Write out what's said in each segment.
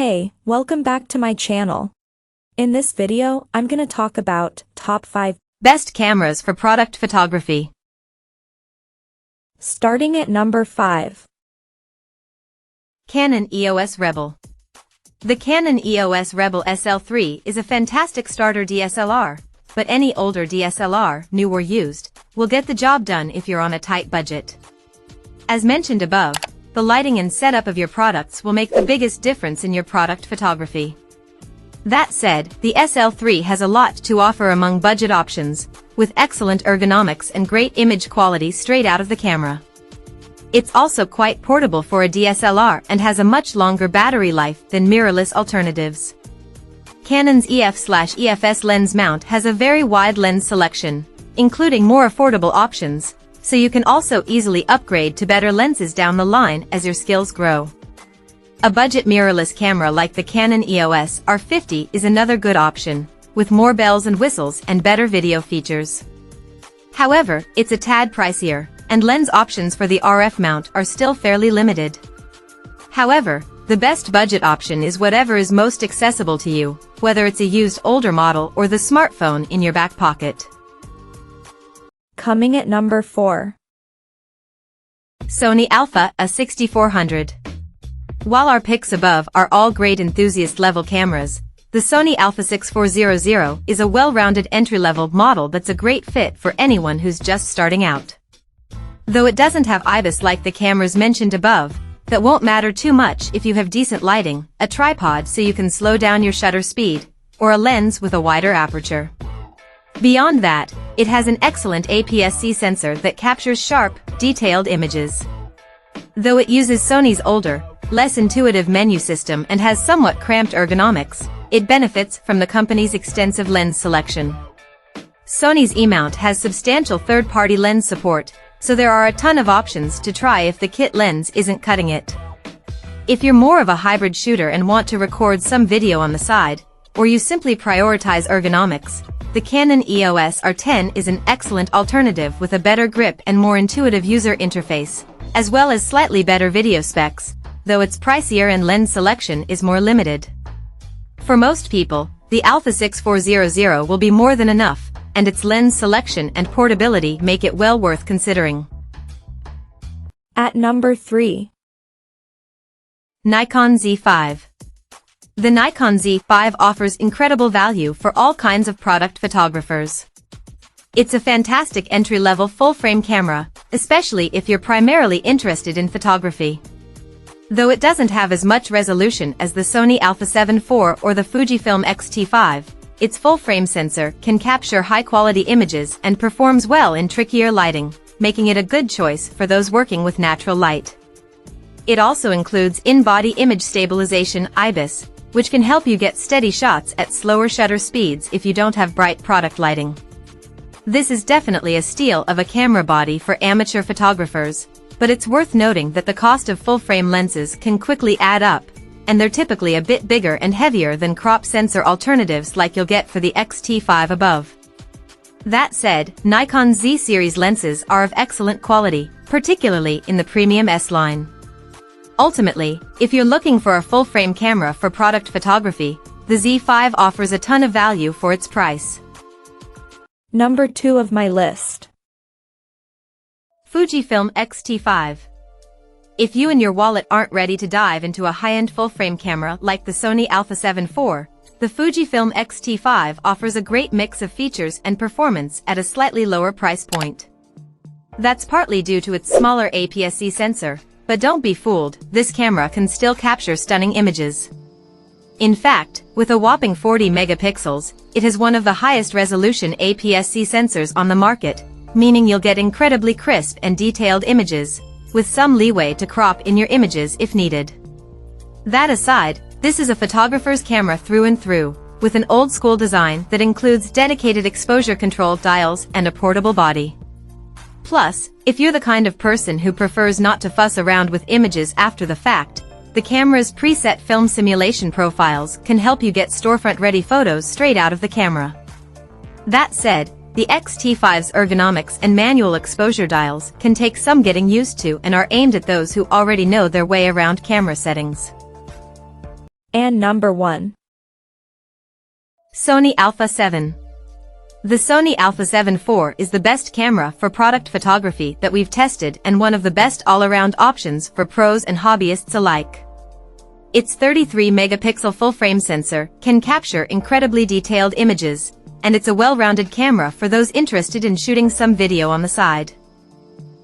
Hey, welcome back to my channel. In this video, I'm gonna talk about top 5 best cameras for product photography. Starting at number 5. Canon EOS Rebel. The Canon EOS Rebel SL3 is a fantastic starter DSLR, but any older DSLR, new or used, will get the job done if you're on a tight budget. As mentioned above, the lighting and setup of your products will make the biggest difference in your product photography. That said, the SL3 has a lot to offer among budget options, with excellent ergonomics and great image quality straight out of the camera. It's also quite portable for a DSLR and has a much longer battery life than mirrorless alternatives. Canon's EF/EFS lens mount has a very wide lens selection, including more affordable options, so you can also easily upgrade to better lenses down the line as your skills grow. A budget mirrorless camera like the Canon EOS R50 is another good option, with more bells and whistles and better video features. However, it's a tad pricier, and lens options for the RF mount are still fairly limited. However, the best budget option is whatever is most accessible to you, whether it's a used older model or the smartphone in your back pocket. Coming at number 4. Sony Alpha A6400. While our picks above are all great enthusiast-level cameras, the Sony Alpha 6400 is a well-rounded entry-level model that's a great fit for anyone who's just starting out. Though it doesn't have IBIS like the cameras mentioned above, that won't matter too much if you have decent lighting, a tripod so you can slow down your shutter speed, or a lens with a wider aperture. Beyond that, it has an excellent APS-C sensor that captures sharp, detailed images. Though it uses Sony's older, less intuitive menu system and has somewhat cramped ergonomics, it benefits from the company's extensive lens selection. Sony's E-mount has substantial third-party lens support, so there are a ton of options to try if the kit lens isn't cutting it. If you're more of a hybrid shooter and want to record some video on the side, or you simply prioritize ergonomics, the Canon EOS R10 is an excellent alternative with a better grip and more intuitive user interface, as well as slightly better video specs, though it's pricier and lens selection is more limited. For most people, the Alpha 6400 will be more than enough, and its lens selection and portability make it well worth considering. At number 3. Nikon Z5. The Nikon Z5 offers incredible value for all kinds of product photographers. It's a fantastic entry-level full-frame camera, especially if you're primarily interested in photography. Though it doesn't have as much resolution as the Sony Alpha 7 IV or the Fujifilm X-T5, its full-frame sensor can capture high-quality images and performs well in trickier lighting, making it a good choice for those working with natural light. It also includes in-body image stabilization IBIS, which can help you get steady shots at slower shutter speeds if you don't have bright product lighting. This is definitely a steal of a camera body for amateur photographers, but it's worth noting that the cost of full-frame lenses can quickly add up, and they're typically a bit bigger and heavier than crop sensor alternatives like you'll get for the X-T5 above. That said, Nikon Z series lenses are of excellent quality, particularly in the premium S line. Ultimately, if you're looking for a full-frame camera for product photography, the Z5 offers a ton of value for its price. Number 2 of my list. Fujifilm X-T5. If you and your wallet aren't ready to dive into a high-end full-frame camera like the Sony Alpha 7 IV, the Fujifilm X-T5 offers a great mix of features and performance at a slightly lower price point. That's partly due to its smaller APS-C sensor, but don't be fooled, this camera can still capture stunning images. In fact, with a whopping 40 megapixels, it has one of the highest resolution APS-C sensors on the market, meaning you'll get incredibly crisp and detailed images, with some leeway to crop in your images if needed. That aside, this is a photographer's camera through and through, with an old-school design that includes dedicated exposure control dials and a portable body. Plus, if you're the kind of person who prefers not to fuss around with images after the fact, the camera's preset film simulation profiles can help you get storefront-ready photos straight out of the camera. That said, the X-T5's ergonomics and manual exposure dials can take some getting used to and are aimed at those who already know their way around camera settings. And number 1. Sony Alpha 7. The Sony Alpha 7 IV is the best camera for product photography that we've tested and one of the best all-around options for pros and hobbyists alike. Its 33-megapixel full-frame sensor can capture incredibly detailed images, and it's a well-rounded camera for those interested in shooting some video on the side.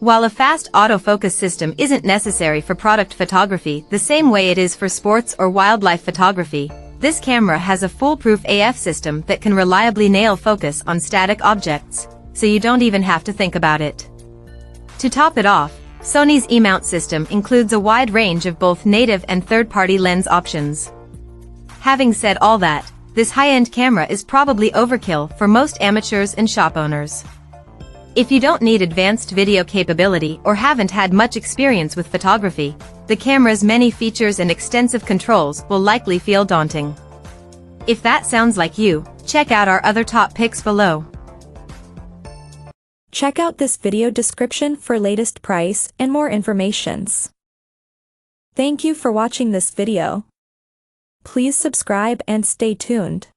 While a fast autofocus system isn't necessary for product photography the same way it is for sports or wildlife photography, this camera has a foolproof AF system that can reliably nail focus on static objects, so you don't even have to think about it. To top it off, Sony's E-mount system includes a wide range of both native and third-party lens options. Having said all that, this high-end camera is probably overkill for most amateurs and shop owners. If you don't need advanced video capability or haven't had much experience with photography, the camera's many features and extensive controls will likely feel daunting. If that sounds like you, check out our other top picks below. Check out this video description for latest price and more informations. Thank you for watching this video. Please subscribe and stay tuned.